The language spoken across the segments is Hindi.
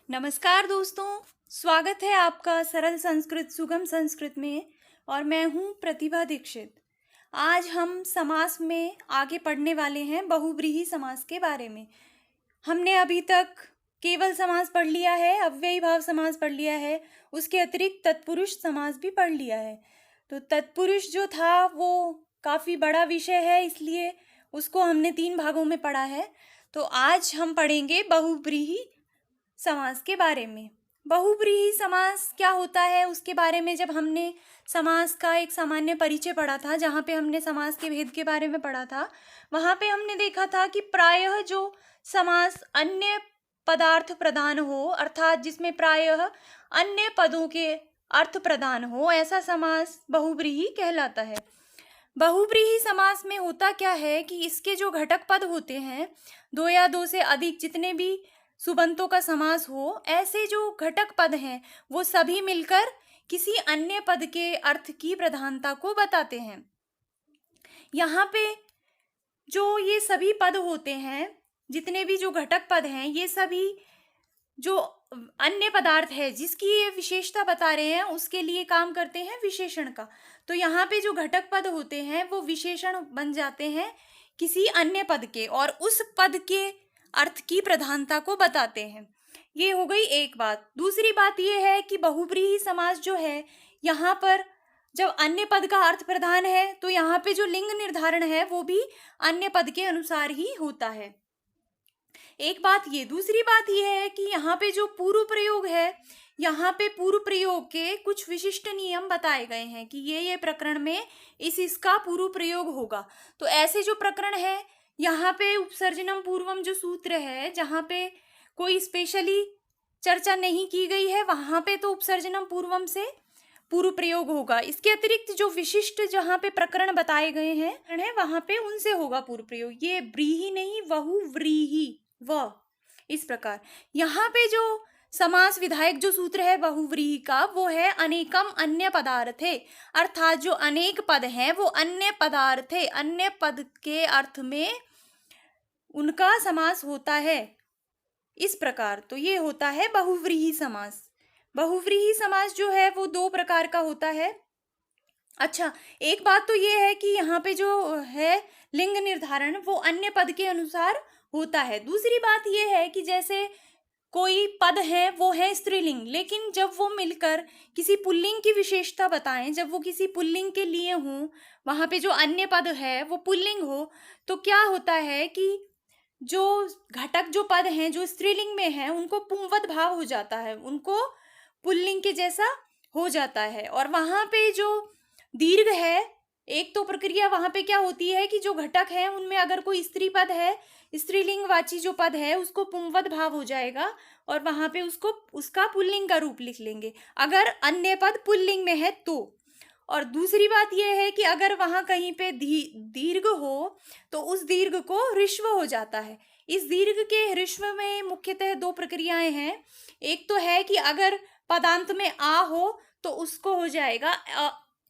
नमस्कार दोस्तों, स्वागत है आपका सरल संस्कृत सुगम संस्कृत में। और मैं हूँ प्रतिभा दीक्षित। आज हम समास में आगे पढ़ने वाले हैं बहुव्रीहि समास के बारे में। हमने अभी तक केवल समास पढ़ लिया है, अव्ययी भाव समास पढ़ लिया है, उसके अतिरिक्त तत्पुरुष समास भी पढ़ लिया है। तो तत्पुरुष जो था वो काफ़ी बड़ा विषय है, इसलिए उसको हमने 3 भागों में पढ़ा है। तो आज हम पढ़ेंगे बहुव्रीहि समास के बारे में। बहुव्रीहि समास क्या होता है उसके बारे में जब हमने समास का एक सामान्य परिचय पढ़ा था, जहाँ पे हमने समास के भेद के बारे में पढ़ा था, वहाँ पे हमने देखा था कि प्रायः जो समास अन्य पदार्थ प्रधान हो, अर्थात जिसमें प्रायः अन्य पदों के अर्थ प्रधान हो, ऐसा समास बहुव्रीहि कहलाता है। बहुव्रीहि समास में होता क्या है कि इसके जो घटक पद होते हैं, 2 या 2 से अधिक जितने भी सुबंतों का समास हो, ऐसे जो घटक पद हैं वो सभी मिलकर किसी अन्य पद के अर्थ की प्रधानता को बताते हैं। यहाँ पे जो ये सभी पद होते हैं, जितने भी जो घटक पद हैं, ये सभी जो अन्य पदार्थ है जिसकी ये विशेषता बता रहे हैं, उसके लिए काम करते हैं विशेषण का। तो यहाँ पे जो घटक पद होते हैं वो विशेषण बन जाते हैं किसी अन्य पद के, और उस पद के अर्थ की प्रधानता को बताते हैं। ये हो गई एक बात। दूसरी बात ये है कि बहुव्रीहि समास जो है, यहाँ पर जब अन्य पद का अर्थ प्रधान है तो यहाँ पे जो लिंग निर्धारण है वो भी अन्य पद के अनुसार ही होता है। एक बात ये। दूसरी बात ये है कि यहाँ पे जो पूर्व प्रयोग है, यहाँ पे पूर्व प्रयोग के कुछ विशिष्ट नियम बताए गए हैं कि ये प्रकरण में इसका पूर्व प्रयोग होगा। तो ऐसे जो प्रकरण है, यहाँ पे उपसर्जनम पूर्वम जो सूत्र है, जहाँ पे कोई स्पेशली चर्चा नहीं की गई है, वहाँ पे तो उपसर्जनम पूर्वम से पूर्व प्रयोग होगा। इसके अतिरिक्त जो विशिष्ट जहाँ पे प्रकरण बताए गए हैं वहाँ पे उनसे होगा पूर्व प्रयोग। ये व्रीहि नहीं, बहुव्रीहि, व इस प्रकार। यहाँ पे जो समास विधायक जो सूत्र है बहुव्रीहि का, वो है अनेकम अन्य पदार्थे, अर्थात जो अनेक पद हैं वो अन्य पदार्थे, अन्य पद के अर्थ में उनका समास होता है, इस प्रकार। तो ये होता है बहुव्रीहि समास। बहुव्रीहि समास जो है वो 2 प्रकार का होता है। अच्छा, एक बात तो ये है कि यहाँ पे जो है लिंग निर्धारण वो अन्य पद के अनुसार होता है। दूसरी बात ये है कि जैसे कोई पद है वो है स्त्रीलिंग, लेकिन जब वो मिलकर किसी पुल्लिंग की विशेषता बताएं, जब वो किसी पुल्लिंग के लिए हों, वहाँ पे जो अन्य पद है वो पुल्लिंग हो, तो क्या होता है कि जो घटक जो पद हैं जो स्त्रीलिंग में हैं उनको पुंवत भाव हो जाता है, उनको पुल्लिंग के जैसा हो जाता है। और वहाँ पे जो दीर्घ है, एक तो प्रक्रिया वहाँ पे क्या होती है कि जो घटक है उनमें अगर कोई स्त्री पद है, स्त्रीलिंगवाची जो पद है उसको पुंवत भाव हो जाएगा, और वहाँ पे उसको उसका पुल्लिंग का रूप लिख लेंगे अगर अन्य पद पुल्लिंग में है तो। और दूसरी बात यह है कि अगर वहाँ कहीं पे दीर्घ हो तो उस दीर्घ को ऋश्व हो जाता है। इस दीर्घ के ऋश्व में मुख्यतः 2 प्रक्रियाएं हैं। एक तो है कि अगर पदांत में आ हो तो उसको हो जाएगा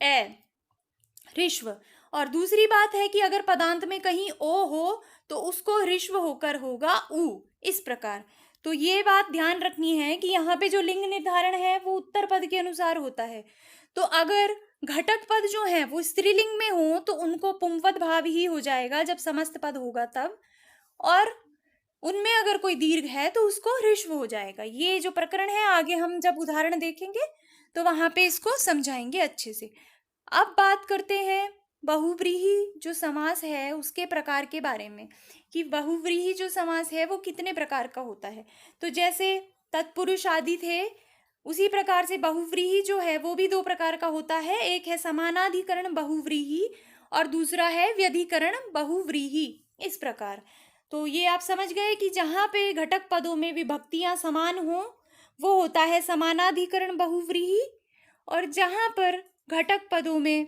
ए ऋश्व, और दूसरी बात है कि अगर पदांत में कहीं ओ हो तो उसको ऋश्व होकर होगा उ, इस प्रकार। तो ये बात ध्यान रखनी है कि यहाँ पे जो लिंग निर्धारण है वो उत्तर पद के अनुसार होता है। तो अगर घटक पद जो हैं वो स्त्रीलिंग में हो तो उनको पुंवत भाव ही हो जाएगा जब समस्त पद होगा तब, और उनमें अगर कोई दीर्घ है तो उसको ऋश्व हो जाएगा। ये जो प्रकरण है आगे हम जब उदाहरण देखेंगे तो वहां पे इसको समझाएंगे अच्छे से। अब बात करते हैं बहुव्रीहि जो समास है उसके प्रकार के बारे में, कि बहुव्रीहि जो समास है वो कितने प्रकार का होता है। तो जैसे तत्पुरुष आदि थे, उसी प्रकार से बहुव्रीहि जो है वो भी 2 प्रकार का होता है। एक है समानाधिकरण बहुव्रीहि और दूसरा है व्यधिकरण बहुव्रीहि, इस प्रकार। तो ये आप समझ गए कि जहाँ पे घटक पदों में विभक्तियां समान हो वो होता है समानाधिकरण बहुव्रीहि, और जहाँ पर घटक पदों में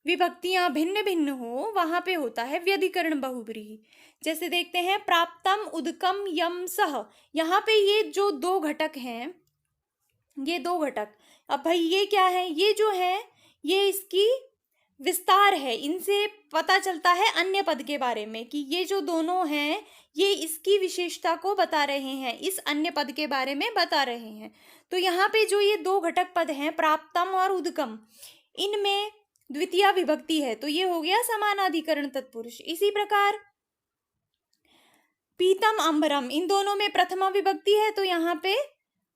विभक्तियां भिन्न भिन्न हो वहां पे होता है व्यधिकरण बहुव्रीहि। जैसे देखते हैं प्राप्तम उदकम यम सह, यहाँ पे ये जो 2 घटक हैं, ये 2 घटक, अब भाई ये क्या है, ये जो है ये इसकी विस्तार है। इनसे पता चलता है अन्य पद के बारे में कि ये जो दोनों हैं ये इसकी विशेषता को बता रहे हैं, इस अन्य पद के बारे में बता रहे हैं। तो यहाँ पे जो ये दो घटक पद हैं, प्राप्तम और उदकम, इनमें द्वितीय विभक्ति है, तो ये हो गया समानाधिकरण तत्पुरुष। इसी प्रकार पीतम अंबरम, इन दोनों में प्रथमा विभक्ति है, तो यहाँ पे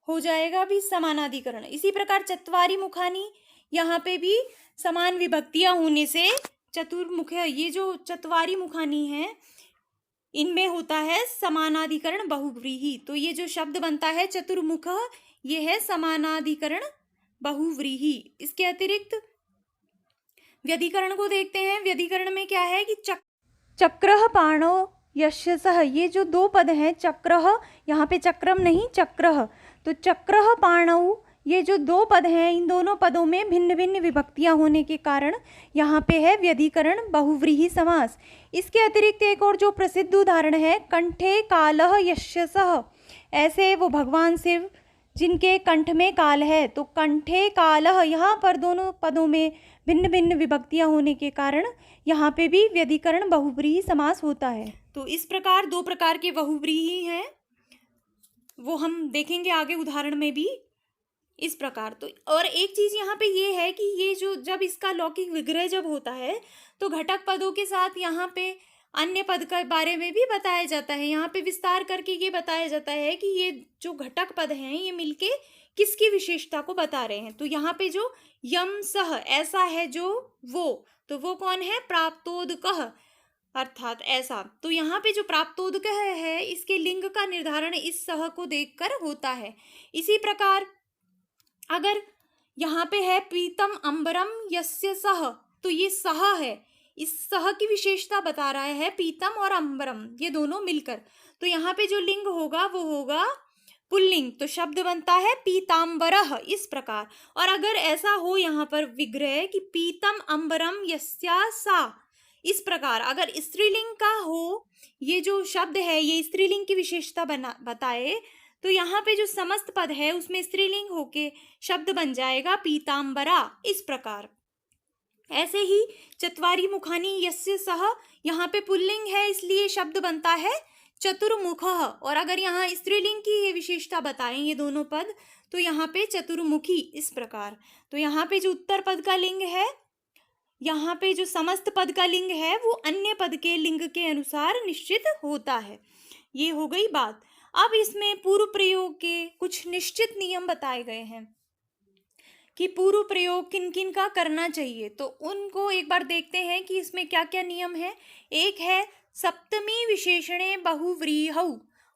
हो जाएगा भी समानाधिकरण। इसी प्रकार चत्वारी मुखानी, यहाँ पे भी समान विभक्तियां होने से चतुर्मुख, ये जो चत्वारी मुखानी है इनमें होता है समानाधिकरण बहुव्रीहि। तो ये जो शब्द बनता है चतुर्मुख, ये है समानाधिकरण बहुव्रीहि। इसके अतिरिक्त व्यधिकरण को देखते हैं। व्यधिकरण में क्या है कि चक्रः पाणो यशसः, ये जो दो पद हैं चक्रः, यहाँ पे चक्रम नहीं चक्रः, तो चक्रः पाणौ, ये जो दो पद हैं इन दोनों पदों में भिन्न भिन्न विभक्तियां होने के कारण यहाँ पे है व्यधिकरण बहुव्रीहि समास। इसके अतिरिक्त एक और जो प्रसिद्ध उदाहरण है कंठे कालः यशसः, ऐसे वो भगवान शिव जिनके कंठ में काल है, तो कंठे कालः, यहाँ पर दोनों पदों में भिन्न भिन्न विभक्तियां होने के कारण यहाँ पे भी व्यधिकरण बहुव्रीहि समास होता है। तो इस प्रकार दो प्रकार के बहुव्रीहि हैं, वो हम देखेंगे आगे उदाहरण में भी इस प्रकार। तो और एक चीज यहाँ पे ये है कि ये जो जब इसका लौकिक विग्रह जब होता है तो घटक पदों के साथ यहाँ पे अन्य पद के बारे में भी बताया जाता है। यहाँ पे विस्तार करके ये बताया जाता है कि ये जो घटक पद हैं ये मिलके किसकी विशेषता को बता रहे हैं। तो यहाँ पे जो यम सह, ऐसा है जो वो, तो वो कौन है, प्राप्तोदकः, अर्थात ऐसा। तो यहाँ पे जो प्राप्तोदकः है इसके लिंग का निर्धारण इस सह को देखकर होता है। इसी प्रकार अगर यहाँ पे है पीतम अंबरम यस्य सह, तो ये सह है, इस सह की विशेषता बता रहा है पीतम और अंबरम ये दोनों मिलकर। तो यहाँ पे जो लिंग होगा वो होगा पुल्लिंग, तो शब्द बनता है पीतांबरः, इस प्रकार। और अगर ऐसा हो यहाँ पर विग्रह कि पीतम अंबरम यस्या सा, इस प्रकार अगर स्त्रीलिंग का हो ये जो शब्द है, ये स्त्रीलिंग की विशेषता बताए, तो यहाँ पे जो समस्त पद है उसमें स्त्रीलिंग होके शब्द बन जाएगा पीतांबरा, इस प्रकार। ऐसे ही चत्वारी मुखानी यस्य सह, यहाँ पे पुल्लिंग है इसलिए शब्द बनता है चतुर्मुखः। और अगर यहाँ स्त्रीलिंग की ये विशेषता बताएं ये दोनों पद, तो यहाँ पे चतुर्मुखी, इस प्रकार। तो यहाँ पे जो उत्तर पद का लिंग है, यहाँ पे जो समस्त पद का लिंग है वो अन्य पद के लिंग के अनुसार निश्चित होता है। ये हो गई बात। अब इसमें पूर्व प्रयोग के कुछ निश्चित नियम बताए गए हैं कि पूर्व प्रयोग किन किन का करना चाहिए, तो उनको एक बार देखते हैं कि इसमें क्या क्या नियम है। एक है सप्तमी विशेषणे बहुव्रीहौ,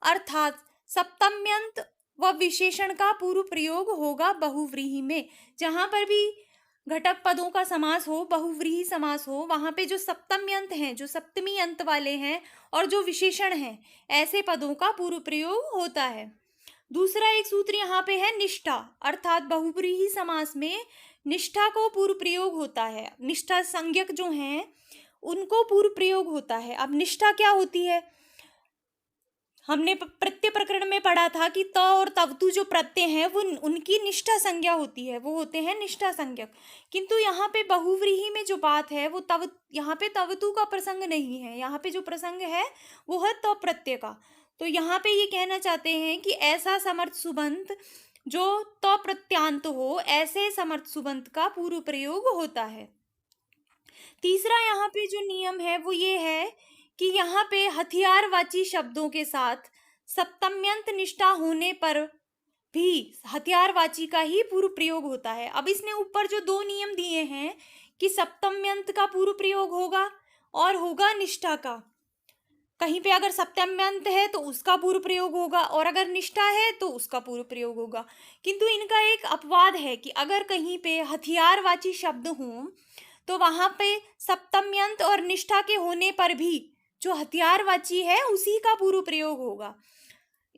अर्थात सप्तम्यंत व विशेषण का पूर्व प्रयोग होगा बहुव्रीहि में। जहां पर भी घटक पदों का समास हो, बहुव्रीहि समास हो, वहां पे जो सप्तम्यंत हैं, जो सप्तमी अंत वाले हैं और जो विशेषण हैं, ऐसे पदों का पूर्व प्रयोग होता है। दूसरा एक सूत्र यहाँ पे है निष्ठा, अर्थात बहुव्रीहि समास में निष्ठा को पूर्व प्रयोग होता है। निष्ठा संज्ञक जो हैं उनको पूर्व प्रयोग होता है। अब निष्ठा क्या होती है, हमने प्रत्यय प्रकरण में पढ़ा था कि त और तवतु जो प्रत्यय हैं वो उनकी निष्ठा संज्ञा होती है, वो होते हैं निष्ठा संज्ञक। किंतु यहाँ पे बहुव्रीहि में जो बात है वो यहाँ पे तवतु का प्रसंग नहीं है, यहाँ पे जो प्रसंग है वो है त प्रत्यय का। तो यहाँ पे ये कहना चाहते हैं कि ऐसा समर्थ सुबंत जो त प्रत्यांत हो, ऐसे समर्थ सुबंत का पूर्व प्रयोग होता है। तीसरा यहाँ पे जो नियम है वो ये है कि यहाँ पे हथियारवाची शब्दों के साथ सप्तम्यंत निष्ठा होने पर भी हथियारवाची का ही पूर्व प्रयोग होता है। अब इसने ऊपर जो दो नियम दिए हैं कि सप्तम्यंत का पूर्व प्रयोग होगा और होगा निष्ठा का, कहीं पे अगर सप्तम्यंत है तो उसका पूर्व प्रयोग होगा और अगर निष्ठा है तो उसका पूर्व प्रयोग होगा। किंतु इनका एक अपवाद है कि अगर कहीं पे हथियारवाची शब्द हों तो वहां पे सप्तम्यंत और निष्ठा के होने पर भी जो हथियारवाची है उसी का पूर्व प्रयोग होगा।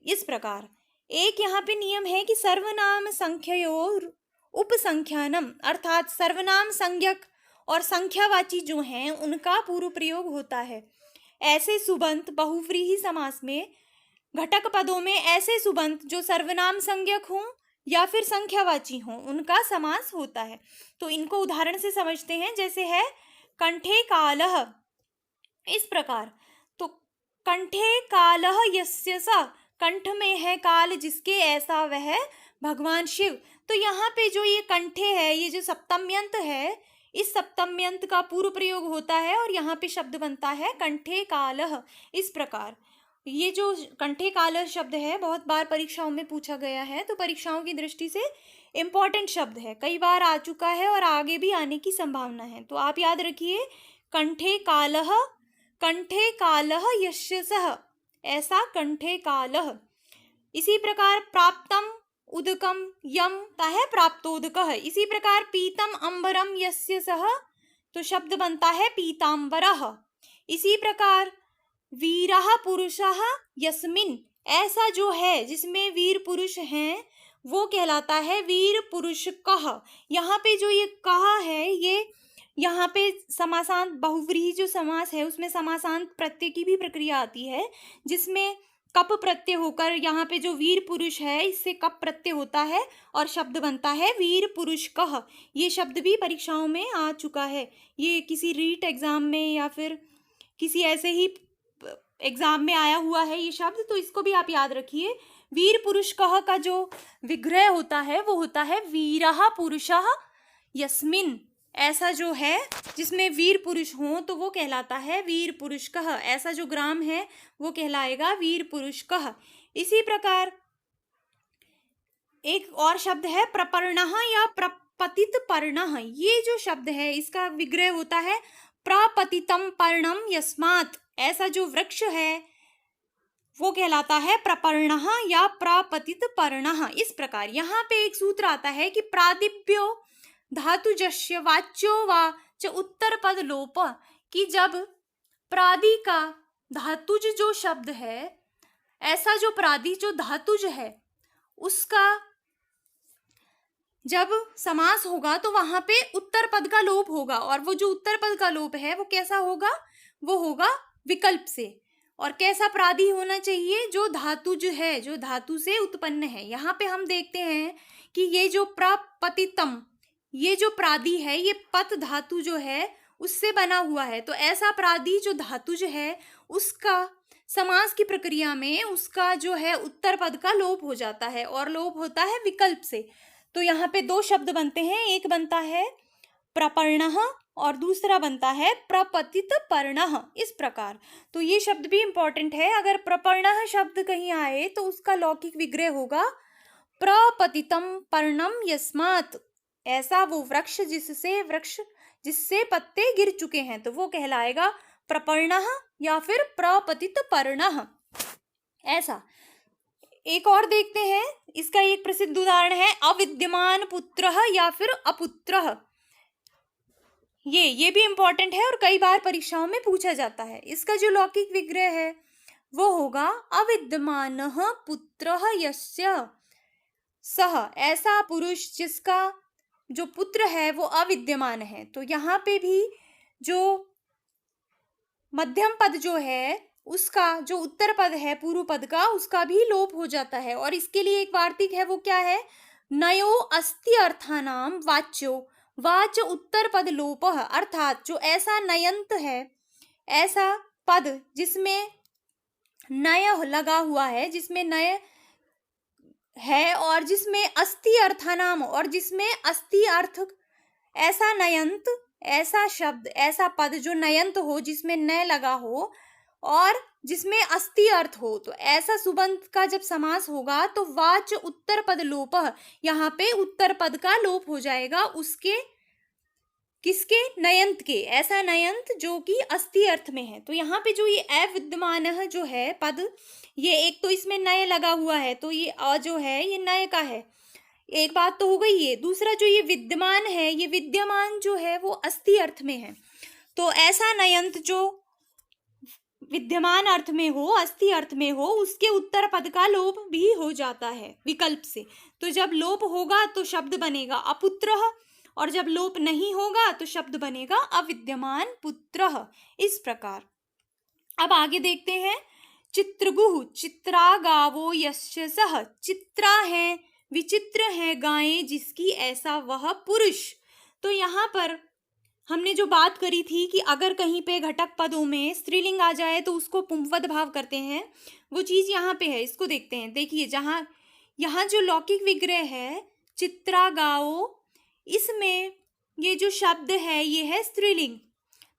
इस प्रकार एक यहाँ पे नियम है कि सर्वनाम संख्ययोर उपसंख्यानम, अर्थात सर्वनाम संज्ञक और संख्यावाची जो हैं उनका पूर्व प्रयोग होता है। ऐसे सुबंत बहुव्रीहि समास में घटक पदों में ऐसे सुबंत जो सर्वनाम संज्ञक हों या फिर संख्यावाची हों उनका समास होता है। तो इनको उदाहरण से समझते हैं, जैसे है कंठे कालः, इस प्रकार। तो कंठे कालः यस्य स, कंठ में है काल जिसके, ऐसा वह भगवान शिव। तो यहाँ पे जो ये कंठे है, ये जो सप्तम्यंत है, इस सप्तम्यंत का पूर्व प्रयोग होता है और यहाँ पे शब्द बनता है कंठे कालः। इस प्रकार ये जो कंठे कालः शब्द है बहुत बार परीक्षाओं में पूछा गया है, तो परीक्षाओं की दृष्टि से इम्पॉर्टेंट शब्द है, कई बार आ चुका है और आगे भी आने की संभावना है। तो आप याद रखिए कंठे कालः यस्य सः, ऐसा कंठे कालः। इसी प्रकार प्राप्तम उदकम यम ता है प्राप्तोदकः। इसी प्रकार पीतम अंबरम यस्य सः, तो शब्द बनता है पीतांबरः। इसी प्रकार वीरः पुरुषः यस्मिन, ऐसा जो है जिसमें वीर पुरुष हैं वो कहलाता है वीर पुरुष कः। यहाँ पे जो ये कहा है, ये यहाँ पे समासांत बहुव्रीहि जो समास है उसमें समासांत प्रत्यय की भी प्रक्रिया आती है, जिसमें कप प्रत्यय होकर यहाँ पे जो वीर पुरुष है इससे कप प्रत्यय होता है और शब्द बनता है वीर पुरुष कः। ये शब्द भी परीक्षाओं में आ चुका है, ये किसी रीट एग्जाम में या फिर किसी ऐसे ही एग्जाम में आया हुआ है ये शब्द, तो इसको भी आप याद रखिए। वीर पुरुष कः का जो विग्रह होता है वो होता है वीरः पुरुषः यस्मिन, ऐसा जो है जिसमें वीर पुरुष हों तो वो कहलाता है वीर पुरुष कः। ऐसा जो ग्राम है वो कहलाएगा वीर पुरुष कः। इसी प्रकार एक और शब्द है प्रपर्णः या प्रपतित पर्णः। ये जो शब्द है इसका विग्रह होता है प्रपतितम पर्णम यस्मात्, ऐसा जो वृक्ष है वो कहलाता है प्रपर्णः या प्रपतित पर्णः। इस प्रकार यहाँ पे एक सूत्र आता है कि प्रादिभ्यो धातुजस्य वाच्यो वा च उत्तर पद लोप, कि जब प्रादि का धातुज जो शब्द है, ऐसा जो प्रादि जो धातुज है उसका जब समास होगा तो वहां पे उत्तर पद का लोप होगा, और वो जो उत्तर पद का लोप है वो कैसा होगा, वो होगा विकल्प से। और कैसा प्रादि होना चाहिए, जो धातुज है, जो धातु से उत्पन्न है। यहाँ पे हम देखते हैं कि ये जो प्रपतितम, ये जो प्रादि है ये पत धातु जो है उससे बना हुआ है। तो ऐसा प्रादि जो धातुज है उसका समास की प्रक्रिया में उसका जो है उत्तर पद का लोप हो जाता है और लोप होता है विकल्प से। तो यहाँ पे दो शब्द बनते हैं, एक बनता है प्रपर्णः और दूसरा बनता है प्रपतित पर्णः। इस प्रकार तो ये शब्द भी इंपॉर्टेंट है। अगर प्रपर्णः शब्द कहीं आए तो उसका लौकिक विग्रह होगा प्रपतितम पर्णम यस्मात्, ऐसा वो वृक्ष जिससे पत्ते गिर चुके हैं, तो वो कहलाएगा प्रपर्णः या फिर प्रपतित पर्णः। ऐसा एक और देखते हैं, इसका एक प्रसिद्ध उदाहरण है अविद्यमान पुत्रः या फिर अपुत्रः। ये भी इंपॉर्टेंट है और कई बार परीक्षाओं में पूछा जाता है। इसका जो लौकिक विग्रह है वो होगा अविद्यमानः पुत्रः यस्य सः, ऐसा पुरुष जिसका जो पुत्र है वो अविद्यमान है। तो यहाँ पे भी जो मध्यम पद जो है उसका जो उत्तर पद है पूर्व पद का उसका भी लोप हो जाता है, और इसके लिए एक वार्तिक है, वो क्या है, नयो अस्ति अर्थानाम वाच्यो वाच उत्तर पद लोपः, अर्थात जो ऐसा नयंत है, ऐसा पद जिसमें नय लगा हुआ है, जिसमें नय है और जिसमें अस्ति अर्थानाम और जिसमें अस्ति अर्थ, ऐसा नयंत, ऐसा शब्द, ऐसा पद जो नयंत हो, जिसमें नय लगा हो और जिसमें अस्ति अर्थ हो, तो ऐसा सुबंत का जब समास होगा तो वाच उत्तर पद लोपः, यहाँ पे उत्तर पद का लोप हो जाएगा उसके, किसके, नयंत के, ऐसा नयंत जो कि अस्ति अर्थ में है। तो यहाँ पे जो ये अविद्यमान जो है पद, ये एक तो इसमें नय लगा हुआ है तो ये अ जो है ये नय का है, एक बात तो हो गई ये। दूसरा जो ये विद्यमान है, ये विद्यमान जो है वो अस्ति अर्थ में है, तो ऐसा नयंत जो विद्यमान अर्थ में हो, अस्ति अर्थ में हो, उसके उत्तर पद का लोप भी हो जाता है विकल्प से। तो जब लोप होगा तो शब्द बनेगा अपुत्रः, और जब लोप नहीं होगा तो शब्द बनेगा अविद्यमान पुत्रः। इस प्रकार अब आगे देखते हैं, चित्रगुः चित्रा गावो यस्य सः, चित्रा है, विचित्र है गायें जिसकी, ऐसा वह पुरुष। तो यहाँ पर हमने जो बात करी थी कि अगर कहीं पे घटक पदों में स्त्रीलिंग आ जाए तो उसको पुंपवद भाव करते हैं, वो चीज यहाँ पे है। इसको देखते हैं। देखिए, जहाँ यहाँ जो लौकिक विग्रह है चित्रा गाओ, इसमें ये जो शब्द है ये है स्त्रीलिंग।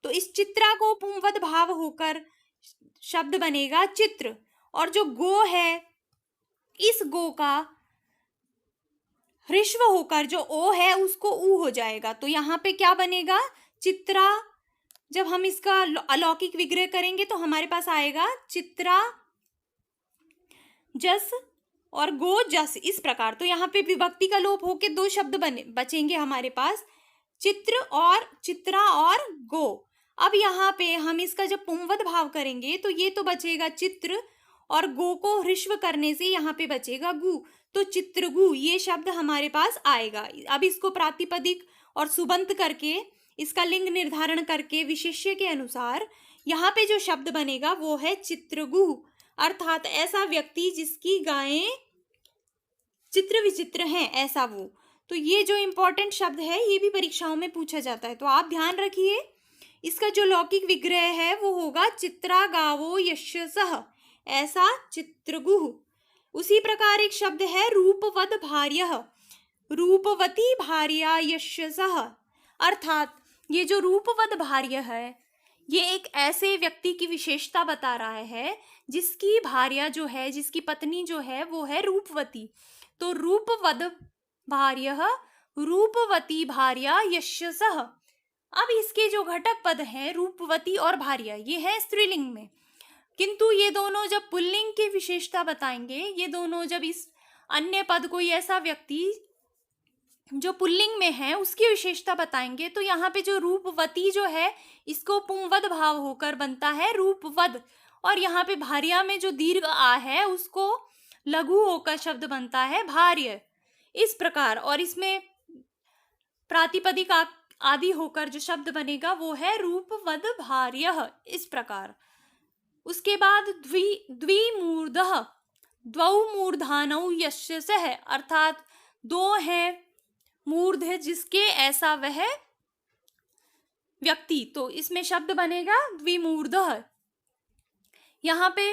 तो इस चित्रा को पुंवद भाव होकर शब्द बनेगा चित्र, और जो गो है इस गो का ह्रस्व होकर जो ओ है उसको ऊ हो जाएगा। तो यहाँ पे क्या बनेगा? चित्रा। जब हम इसका अलौकिक विग्रह करेंगे तो हमारे पास आएगा चित्रा जस और गो जस, इस प्रकार। तो यहाँ पे विभक्ति का लोप होके दो शब्द बचेंगे हमारे पास, चित्र और चित्रा और गो। अब यहाँ पे हम इसका जब पुंवद भाव करेंगे तो ये तो बचेगा चित्र, और गो को ह्रस्व करने से यहाँ पे बचेगा गु, तो चित्रगु ये शब्द हमारे पास आएगा। अब इसको प्रातिपदिक और सुबंत करके इसका लिंग निर्धारण करके विशेष्य के अनुसार यहाँ पे जो शब्द बनेगा वो है चित्रगु, अर्थात ऐसा व्यक्ति जिसकी गायें चित्र विचित्र हैं, ऐसा वो। तो ये जो इंपॉर्टेंट शब्द है ये भी परीक्षाओं में पूछा जाता है, तो आप ध्यान रखिए। इसका जो लौकिक विग्रह है वो होगा चित्रा गावो यशसः, ऐसा चित्रगुः। उसी प्रकार एक शब्द है रूपवद भार्यः, रूपवती भार्या यशसः, अर्थात ये जो रूपवद भार्य है ये एक ऐसे व्यक्ति की विशेषता बता रहा है जिसकी भार्या जो है, जिसकी पत्नी जो है वो है रूपवती। तो रूपवद भार्यः रूपवती भार्या यशसः। अब इसके जो घटक पद हैं रूपवती और भार्या, ये है स्त्रीलिंग में, किंतु ये दोनों जब पुल्लिंग की विशेषता बताएंगे, ये दोनों जब इस अन्य पद कोई ऐसा व्यक्ति जो पुल्लिंग में है उसकी विशेषता बताएंगे, तो यहाँ पे जो रूपवती जो है इसको पुंवद भाव होकर बनता है रूपवद, और यहाँ पे भार्या में जो दीर्घ आ है उसको लघु होकर शब्द बनता है भार्य, इस प्रकार। और इसमें प्रातिपदिक आदि होकर जो शब्द बनेगा वो है रूपवद भार्यः, इस प्रकार। उसके बाद द्विमूर्धः, द्वौ मूर्धानौ यशसः, अर्थात दो हैं मूर्ध है जिसके ऐसा वह व्यक्ति, तो इसमें शब्द बनेगा द्विमूर्धः। यहाँ पे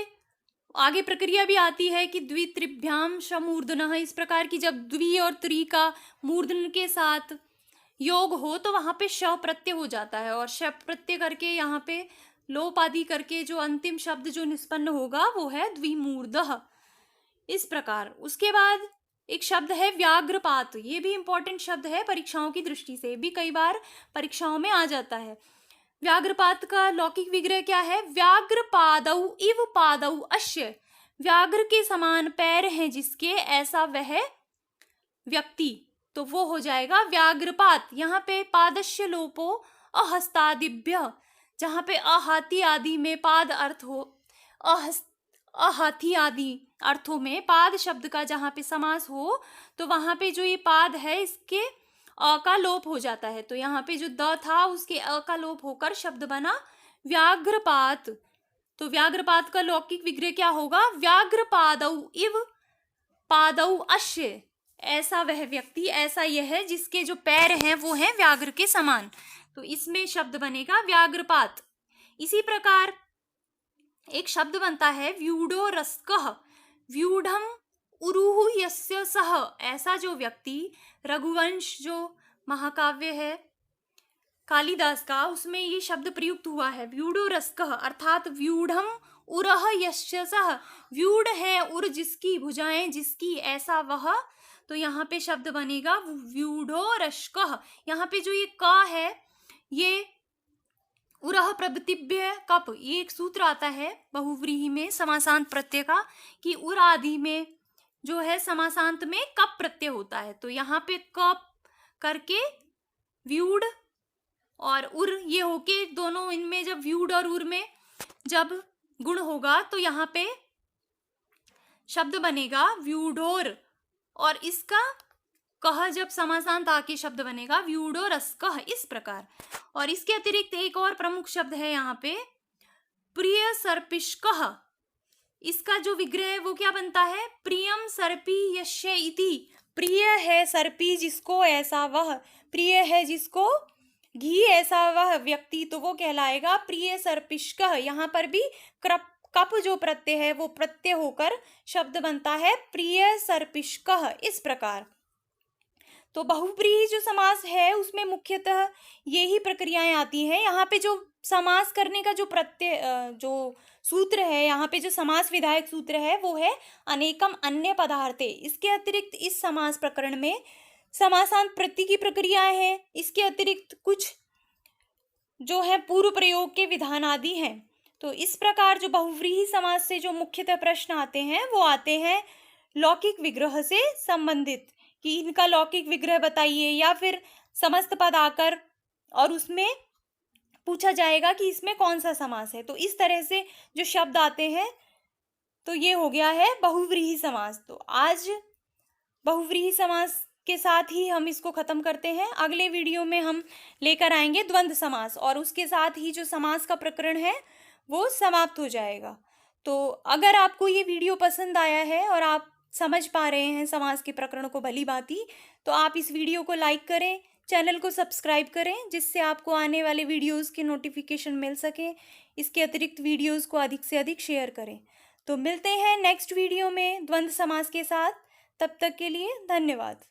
आगे प्रक्रिया भी आती है कि द्वित्रिभ्याम शमूर्धनः, इस प्रकार की जब द्वि और त्रि का मूर्धन के साथ योग हो तो वहां पे श प्रत्यय हो जाता है, और श प्रत्यय करके यहाँ पे लोप आदि करके जो अंतिम शब्द जो निष्पन्न होगा वो है द्विमूर्धः, इस प्रकार। उसके बाद एक शब्द है व्याघ्रपात, ये भी इंपॉर्टेंट शब्द है, परीक्षाओं की दृष्टि से भी कई बार परीक्षाओं में आ जाता है। व्याघ्रपात का लौकिक विग्रह क्या है? व्याघ्र पादौ इव पादौ अस्य, व्याघ्र के समान पैर हैं जिसके ऐसा वह व्यक्ति, तो वो हो जाएगा व्याघ्रपात। यहाँ पे पादस्य लोपो अहस्तादिभ्य, जहाँ पे अहाथी आदि में पाद अर्थ हो, अहाथी आदि अर्थों में पाद शब्द का जहाँ पे समास हो तो वहां पे जो ये पाद है इसके अ का लोप हो जाता है, तो यहाँ पे जो द था उसके अ का लोप होकर शब्द बना व्याघ्रपात। तो व्याघ्रपात का लौकिक विग्रह क्या होगा? व्याघ्रपादौ इव पादौ अस्य, ऐसा वह व्यक्ति, ऐसा यह है जिसके जो पैर हैं वो हैं व्याघ्र के समान, तो इसमें शब्द बनेगा व्याघ्रपात। इसी प्रकार एक शब्द बनता है व्यूढ़ो रस्कः, व्यूढ़म उरुहु यस्य सः, ऐसा जो व्यक्ति, रघुवंश जो महाकाव्य है कालिदास का उसमें ये शब्द प्रयुक्त हुआ है व्यूढ़ो रस्कः, अर्थात व्यूढ़म उरह यस्य सः, व्यूढ़ है उर जिसकी, भुजाएं जिसकी, ऐसा वह, तो यहाँ पे शब्द बनेगा व्यूढ़ो रस्कः। यहाँ पे जो ये क है ये उरह प्रभृतिभ्य कप, ये एक सूत्र आता है बहुव्रीहि में समासांत प्रत्यय का कि उर आदि में जो है समासांत में कप प्रत्यय होता है, तो यहाँ पे कप करके व्यूढ़ और उर ये होके दोनों इनमें जब व्यूढ़ और उर में जब गुण होगा तो यहाँ पे शब्द बनेगा व्यूढ़ोर, और इसका कह जब समासांत आके शब्द बनेगा व्यूढ़ो रस्कः, इस प्रकार। और इसके अतिरिक्त एक और प्रमुख शब्द है यहाँ पे प्रिय सर्पिष्कः, इसका जो विग्रह है वो क्या बनता है? प्रियम सर्पी यस्य इति, प्रिय है सर्पी जिसको ऐसा वह, प्रिय है जिसको घी ऐसा वह व्यक्ति तो वो कहलाएगा प्रिय सर्पिष्कः। यहाँ पर भी कृप कप जो प्रत्यय है वो प्रत्यय होकर शब्द बनता है प्रिय सर्पिष्कः। इस प्रकार तो बहुव्रीहि जो समास है उसमें मुख्यतः ये ही प्रक्रियाएं आती हैं। यहाँ पे जो समास करने का जो प्रत्यय जो सूत्र है, यहाँ पे जो समास विधायक सूत्र है वो है अनेकम अन्य पदार्थे। इसके अतिरिक्त इस समास प्रकरण में समासांत प्रति की प्रक्रियाएं हैं। इसके अतिरिक्त कुछ जो है पूर्व प्रयोग के विधान आदि हैं। तो इस प्रकार जो बहुव्रीहि समास से जो मुख्यतः प्रश्न आते हैं वो आते हैं लौकिक विग्रह से संबंधित, कि इनका लौकिक विग्रह बताइए, या फिर समस्त पद आकर और उसमें पूछा जाएगा कि इसमें कौन सा समास है। तो इस तरह से जो शब्द आते हैं तो ये हो गया है बहुव्रीहि समास। तो आज बहुव्रीहि समास के साथ ही हम इसको खत्म करते हैं। अगले वीडियो में हम लेकर आएंगे द्वंद्व समास और उसके साथ ही जो समास का प्रकरण है वो समाप्त हो जाएगा। तो अगर आपको ये वीडियो पसंद आया है और आप समझ पा रहे हैं समास के प्रकरण को भली भांति, तो आप इस वीडियो को लाइक करें, चैनल को सब्सक्राइब करें, जिससे आपको आने वाले वीडियोस के नोटिफिकेशन मिल सके। इसके अतिरिक्त वीडियोस को अधिक से अधिक शेयर करें। तो मिलते हैं नेक्स्ट वीडियो में द्वंद्व समास के साथ। तब तक के लिए धन्यवाद।